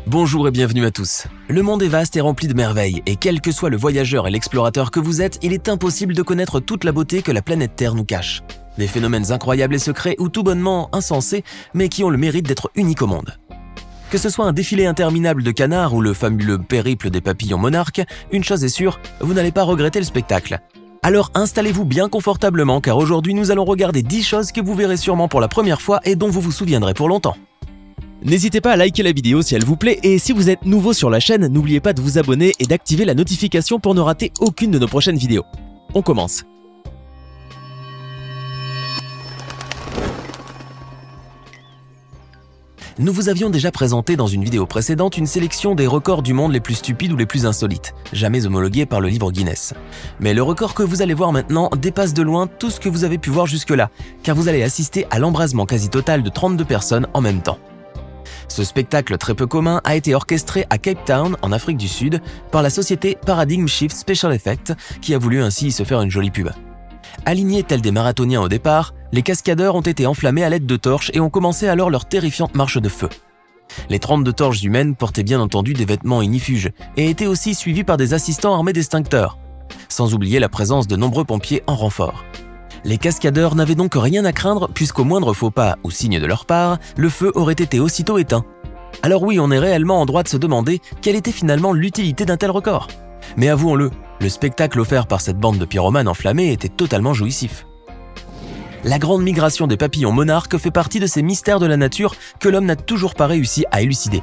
Bonjour et bienvenue à tous. Le monde est vaste et rempli de merveilles, et quel que soit le voyageur et l'explorateur que vous êtes, il est impossible de connaître toute la beauté que la planète Terre nous cache. Des phénomènes incroyables et secrets ou tout bonnement insensés, mais qui ont le mérite d'être uniques au monde. Que ce soit un défilé interminable de canards ou le fabuleux périple des papillons monarques, une chose est sûre, vous n'allez pas regretter le spectacle. Alors installez-vous bien confortablement car aujourd'hui nous allons regarder 10 choses que vous verrez sûrement pour la première fois et dont vous vous souviendrez pour longtemps. N'hésitez pas à liker la vidéo si elle vous plaît et si vous êtes nouveau sur la chaîne, n'oubliez pas de vous abonner et d'activer la notification pour ne rater aucune de nos prochaines vidéos. On commence. Nous vous avions déjà présenté dans une vidéo précédente une sélection des records du monde les plus stupides ou les plus insolites, jamais homologués par le livre Guinness. Mais le record que vous allez voir maintenant dépasse de loin tout ce que vous avez pu voir jusque-là, car vous allez assister à l'embrasement quasi total de 32 personnes en même temps. Ce spectacle très peu commun a été orchestré à Cape Town, en Afrique du Sud, par la société Paradigm Shift Special Effects, qui a voulu ainsi se faire une jolie pub. Alignés tels des marathoniens au départ, les cascadeurs ont été enflammés à l'aide de torches et ont commencé alors leur terrifiante marche de feu. Les 32 torches humaines portaient bien entendu des vêtements ignifuges et étaient aussi suivis par des assistants armés d'extincteurs, sans oublier la présence de nombreux pompiers en renfort. Les cascadeurs n'avaient donc rien à craindre puisqu'au moindre faux pas ou signe de leur part, le feu aurait été aussitôt éteint. Alors oui, on est réellement en droit de se demander quelle était finalement l'utilité d'un tel record. Mais avouons-le, le spectacle offert par cette bande de pyromanes enflammés était totalement jouissif. La grande migration des papillons monarques fait partie de ces mystères de la nature que l'homme n'a toujours pas réussi à élucider.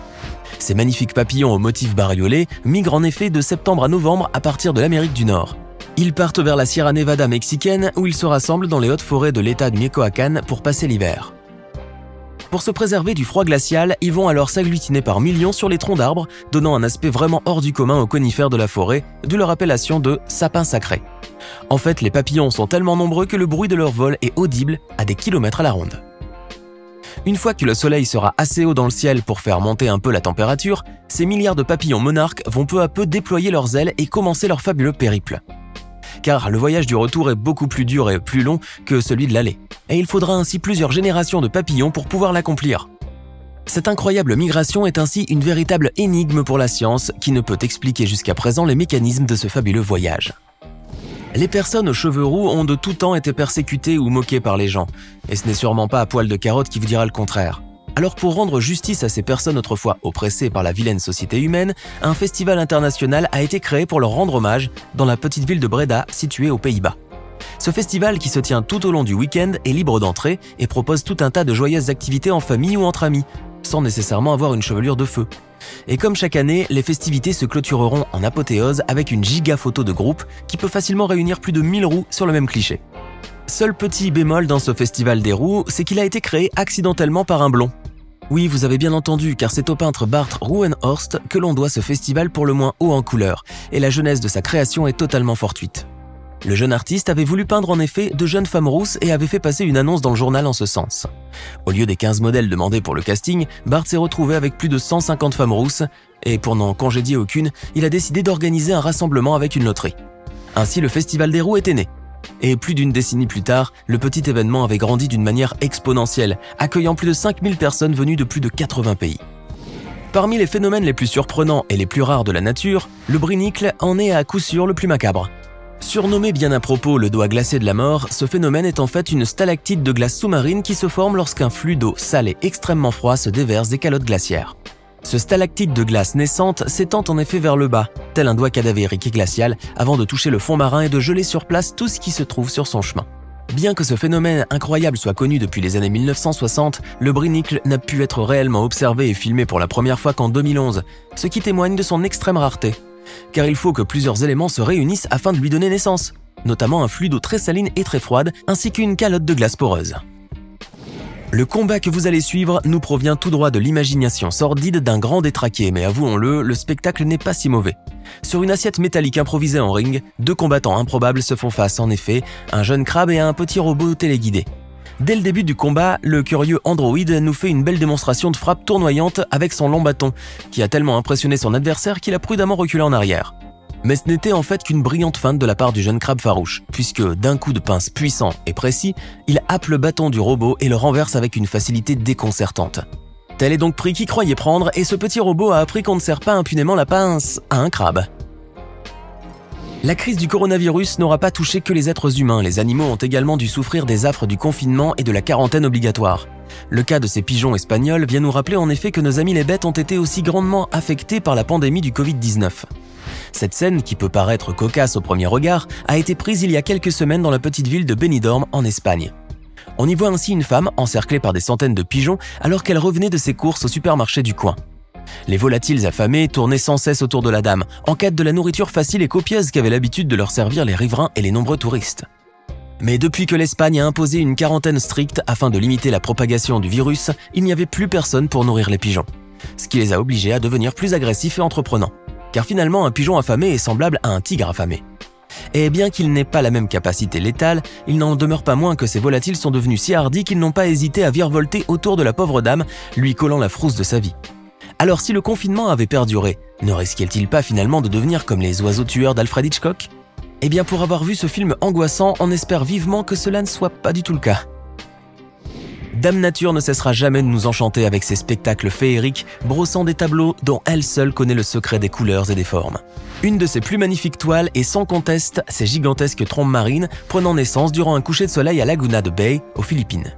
Ces magnifiques papillons aux motifs bariolés migrent en effet de septembre à novembre à partir de l'Amérique du Nord. Ils partent vers la Sierra Nevada mexicaine où ils se rassemblent dans les hautes forêts de l'état du Michoacán pour passer l'hiver. Pour se préserver du froid glacial, ils vont alors s'agglutiner par millions sur les troncs d'arbres, donnant un aspect vraiment hors du commun aux conifères de la forêt, d'où leur appellation de sapins sacrés. En fait, les papillons sont tellement nombreux que le bruit de leur vol est audible à des kilomètres à la ronde. Une fois que le soleil sera assez haut dans le ciel pour faire monter un peu la température, ces milliards de papillons monarques vont peu à peu déployer leurs ailes et commencer leur fabuleux périple. Car le voyage du retour est beaucoup plus dur et plus long que celui de l'aller, et il faudra ainsi plusieurs générations de papillons pour pouvoir l'accomplir. Cette incroyable migration est ainsi une véritable énigme pour la science qui ne peut expliquer jusqu'à présent les mécanismes de ce fabuleux voyage. Les personnes aux cheveux roux ont de tout temps été persécutées ou moquées par les gens, et ce n'est sûrement pas à poil de carotte qui vous dira le contraire. Alors pour rendre justice à ces personnes autrefois oppressées par la vilaine société humaine, un festival international a été créé pour leur rendre hommage dans la petite ville de Breda située aux Pays-Bas. Ce festival qui se tient tout au long du week-end est libre d'entrée et propose tout un tas de joyeuses activités en famille ou entre amis, sans nécessairement avoir une chevelure de feu. Et comme chaque année, les festivités se clôtureront en apothéose avec une giga photo de groupe qui peut facilement réunir plus de 1000 roues sur le même cliché. Seul petit bémol dans ce festival des roues, c'est qu'il a été créé accidentellement par un blond. Oui, vous avez bien entendu, car c'est au peintre Bart Rouwenhorst que l'on doit ce festival pour le moins haut en couleur, et la jeunesse de sa création est totalement fortuite. Le jeune artiste avait voulu peindre en effet de jeunes femmes rousses et avait fait passer une annonce dans le journal en ce sens. Au lieu des 15 modèles demandés pour le casting, Bart s'est retrouvé avec plus de 150 femmes rousses, et pour n'en congédier aucune, il a décidé d'organiser un rassemblement avec une loterie. Ainsi, le Festival des roues était né. Et plus d'une décennie plus tard, le petit événement avait grandi d'une manière exponentielle, accueillant plus de 5000 personnes venues de plus de 80 pays. Parmi les phénomènes les plus surprenants et les plus rares de la nature, le brinicle en est à coup sûr le plus macabre. Surnommé bien à propos le doigt glacé de la mort, ce phénomène est en fait une stalactite de glace sous-marine qui se forme lorsqu'un flux d'eau salée extrêmement froid se déverse des calottes glaciaires. Ce stalactite de glace naissante s'étend en effet vers le bas, tel un doigt cadavérique et glacial, avant de toucher le fond marin et de geler sur place tout ce qui se trouve sur son chemin. Bien que ce phénomène incroyable soit connu depuis les années 1960, le brinicle n'a pu être réellement observé et filmé pour la première fois qu'en 2011, ce qui témoigne de son extrême rareté. Car il faut que plusieurs éléments se réunissent afin de lui donner naissance, notamment un flux d'eau très saline et très froide, ainsi qu'une calotte de glace poreuse. Le combat que vous allez suivre nous provient tout droit de l'imagination sordide d'un grand détraqué, mais avouons-le, le spectacle n'est pas si mauvais. Sur une assiette métallique improvisée en ring, deux combattants improbables se font face en effet, un jeune crabe et un petit robot téléguidé. Dès le début du combat, le curieux androïde nous fait une belle démonstration de frappe tournoyante avec son long bâton, qui a tellement impressionné son adversaire qu'il a prudemment reculé en arrière. Mais ce n'était en fait qu'une brillante feinte de la part du jeune crabe farouche, puisque d'un coup de pince puissant et précis, il happe le bâton du robot et le renverse avec une facilité déconcertante. Tel est donc pris qui croyait prendre et ce petit robot a appris qu'on ne serre pas impunément la pince à un crabe. La crise du coronavirus n'aura pas touché que les êtres humains, les animaux ont également dû souffrir des affres du confinement et de la quarantaine obligatoire. Le cas de ces pigeons espagnols vient nous rappeler en effet que nos amis les bêtes ont été aussi grandement affectés par la pandémie du Covid-19. Cette scène, qui peut paraître cocasse au premier regard, a été prise il y a quelques semaines dans la petite ville de Benidorm en Espagne. On y voit ainsi une femme encerclée par des centaines de pigeons alors qu'elle revenait de ses courses au supermarché du coin. Les volatiles affamés tournaient sans cesse autour de la dame, en quête de la nourriture facile et copieuse qu'avaient l'habitude de leur servir les riverains et les nombreux touristes. Mais depuis que l'Espagne a imposé une quarantaine stricte afin de limiter la propagation du virus, il n'y avait plus personne pour nourrir les pigeons. Ce qui les a obligés à devenir plus agressifs et entreprenants. Car finalement, un pigeon affamé est semblable à un tigre affamé. Et bien qu'il n'ait pas la même capacité létale, il n'en demeure pas moins que ces volatiles sont devenus si hardis qu'ils n'ont pas hésité à virevolter autour de la pauvre dame, lui collant la frousse de sa vie. Alors si le confinement avait perduré, ne risquait-il pas finalement de devenir comme les oiseaux tueurs d'Alfred Hitchcock ? Eh bien pour avoir vu ce film angoissant, on espère vivement que cela ne soit pas du tout le cas. Dame Nature ne cessera jamais de nous enchanter avec ses spectacles féeriques, brossant des tableaux dont elle seule connaît le secret des couleurs et des formes. Une de ses plus magnifiques toiles est sans conteste ces gigantesques trombes marines prenant naissance durant un coucher de soleil à Laguna de Bay, aux Philippines.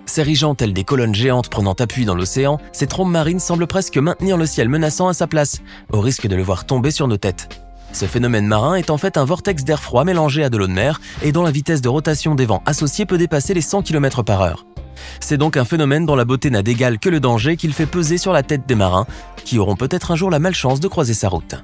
S'érigeant telles des colonnes géantes prenant appui dans l'océan, ces trombes marines semblent presque maintenir le ciel menaçant à sa place, au risque de le voir tomber sur nos têtes. Ce phénomène marin est en fait un vortex d'air froid mélangé à de l'eau de mer et dont la vitesse de rotation des vents associés peut dépasser les 100 km/h. C'est donc un phénomène dont la beauté n'a d'égal que le danger qu'il fait peser sur la tête des marins, qui auront peut-être un jour la malchance de croiser sa route.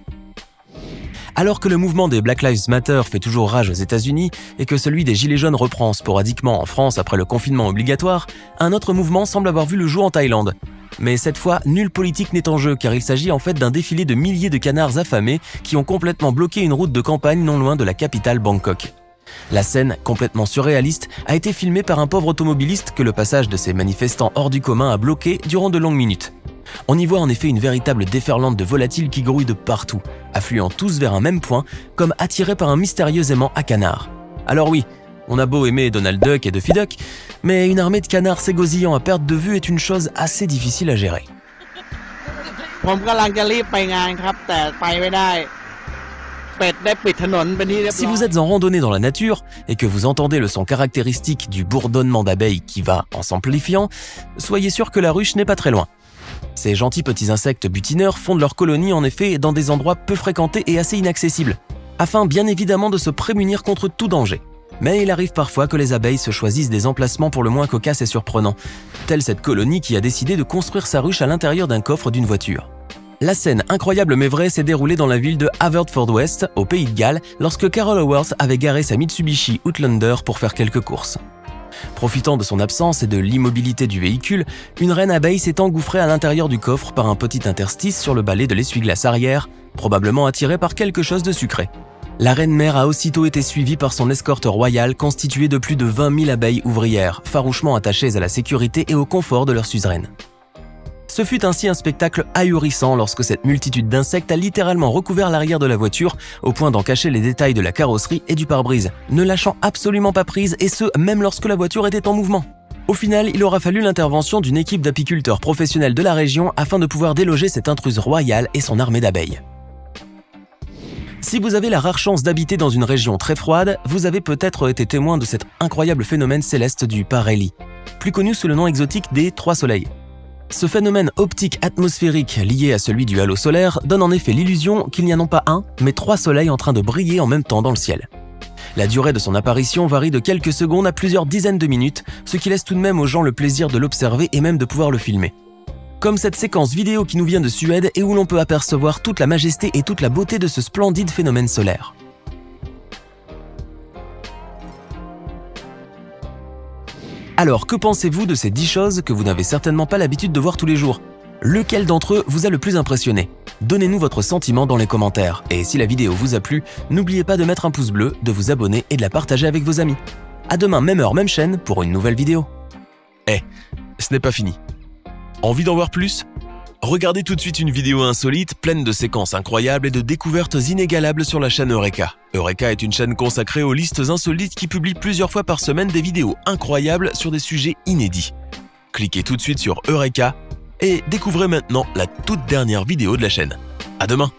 Alors que le mouvement des Black Lives Matter fait toujours rage aux États-Unis et que celui des Gilets jaunes reprend sporadiquement en France après le confinement obligatoire, un autre mouvement semble avoir vu le jour en Thaïlande. Mais cette fois, nulle politique n'est en jeu car il s'agit en fait d'un défilé de milliers de canards affamés qui ont complètement bloqué une route de campagne non loin de la capitale Bangkok. La scène, complètement surréaliste, a été filmée par un pauvre automobiliste que le passage de ces manifestants hors du commun a bloqué durant de longues minutes. On y voit en effet une véritable déferlante de volatiles qui grouillent de partout, affluant tous vers un même point, comme attirés par un mystérieux aimant à canards. Alors oui, on a beau aimer Donald Duck et Duffy Duck, mais une armée de canards s'égosillant à perte de vue est une chose assez difficile à gérer. Si vous êtes en randonnée dans la nature et que vous entendez le son caractéristique du bourdonnement d'abeilles qui va en s'amplifiant, soyez sûr que la ruche n'est pas très loin. Ces gentils petits insectes butineurs fondent leur colonie en effet dans des endroits peu fréquentés et assez inaccessibles, afin bien évidemment de se prémunir contre tout danger. Mais il arrive parfois que les abeilles se choisissent des emplacements pour le moins cocasses et surprenants, telle cette colonie qui a décidé de construire sa ruche à l'intérieur d'un coffre d'une voiture. La scène incroyable mais vraie s'est déroulée dans la ville de Haverfordwest, au Pays de Galles, lorsque Carol Howarth avait garé sa Mitsubishi Outlander pour faire quelques courses. Profitant de son absence et de l'immobilité du véhicule, une reine abeille s'est engouffrée à l'intérieur du coffre par un petit interstice sur le balai de l'essuie-glace arrière, probablement attirée par quelque chose de sucré. La reine mère a aussitôt été suivie par son escorte royale constituée de plus de 20 000 abeilles ouvrières, farouchement attachées à la sécurité et au confort de leur suzeraine. Ce fut ainsi un spectacle ahurissant lorsque cette multitude d'insectes a littéralement recouvert l'arrière de la voiture au point d'en cacher les détails de la carrosserie et du pare-brise, ne lâchant absolument pas prise et ce, même lorsque la voiture était en mouvement. Au final, il aura fallu l'intervention d'une équipe d'apiculteurs professionnels de la région afin de pouvoir déloger cette intruse royale et son armée d'abeilles. Si vous avez la rare chance d'habiter dans une région très froide, vous avez peut-être été témoin de cet incroyable phénomène céleste du parhélie, plus connu sous le nom exotique des trois soleils. Ce phénomène optique atmosphérique lié à celui du halo solaire donne en effet l'illusion qu'il n'y a non pas un, mais 3 soleils en train de briller en même temps dans le ciel. La durée de son apparition varie de quelques secondes à plusieurs dizaines de minutes, ce qui laisse tout de même aux gens le plaisir de l'observer et même de pouvoir le filmer. Comme cette séquence vidéo qui nous vient de Suède et où l'on peut apercevoir toute la majesté et toute la beauté de ce splendide phénomène solaire. Alors, que pensez-vous de ces 10 choses que vous n'avez certainement pas l'habitude de voir tous les jours? Lequel d'entre eux vous a le plus impressionné? Donnez-nous votre sentiment dans les commentaires. Et si la vidéo vous a plu, n'oubliez pas de mettre un pouce bleu, de vous abonner et de la partager avec vos amis. À demain, même heure, même chaîne, pour une nouvelle vidéo. Ce n'est pas fini. Envie d'en voir plus? Regardez tout de suite une vidéo insolite, pleine de séquences incroyables et de découvertes inégalables sur la chaîne Eureka. Eureka est une chaîne consacrée aux listes insolites qui publie plusieurs fois par semaine des vidéos incroyables sur des sujets inédits. Cliquez tout de suite sur Eureka et découvrez maintenant la toute dernière vidéo de la chaîne. À demain!